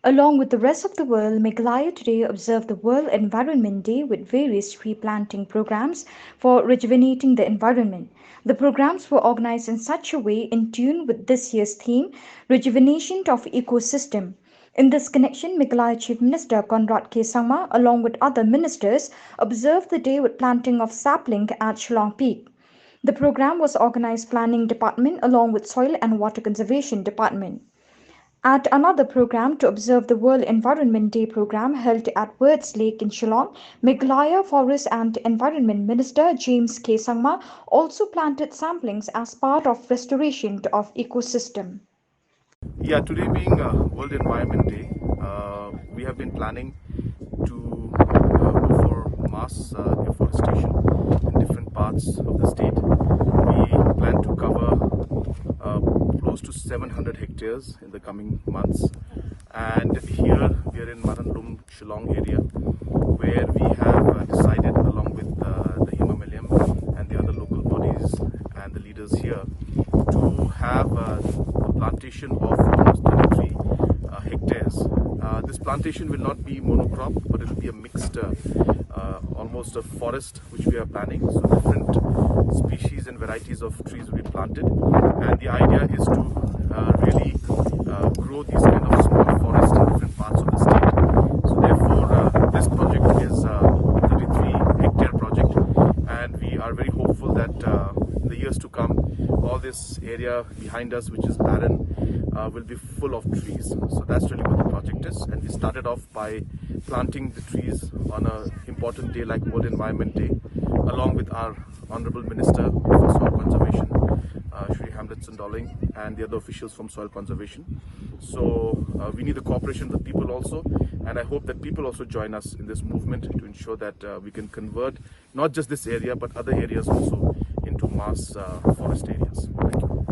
Along with the rest of the world, Meghalaya today observed the World Environment Day with various tree planting programs for rejuvenating the environment. The programs were organized in such a way in tune with this year's theme, Rejuvenation of Ecosystem. In this connection, Meghalaya Chief Minister Conrad K. Sangma, along with other ministers, observed the day with planting of sapling at Shillong Peak. The program was organized Planning Department along with Soil and Water Conservation Department. At another program to observe the World Environment Day program held at Words Lake in Shillong, Meghalaya Forest and Environment Minister James K. Sangma also planted samplings as part of restoration of ecosystem. Yeah, today being World Environment Day, we have been planning to go for mass afforestation in different parts of the state. We plan to cover close to 700 hectares in the coming months. And here we are in Marandum, Shillong area, where we have decided along with the Himalayan and the other local bodies and the leaders here to have a plantation of almost 33 hectares. This plantation will not be monocrop, but it will be a mixed, almost a forest which we are planning. So different species and varieties of trees will be planted, and the idea is to really grow these kind of small forests in different parts of the state. So therefore, this project is a 33-hectare project, and we are very hopeful that in the years to come, all this area behind us, which is barren, will be full of trees. So that's really what the project is. And we started off by planting the trees on an important day like World Environment Day, along with our Honorable Minister for Soil Conservation, Shri Hamletson Dolling, and the other officials from Soil Conservation. So we need the cooperation of the people also, and I hope that people also join us in this movement to ensure that we can convert not just this area but other areas also into mass forest areas. Thank you.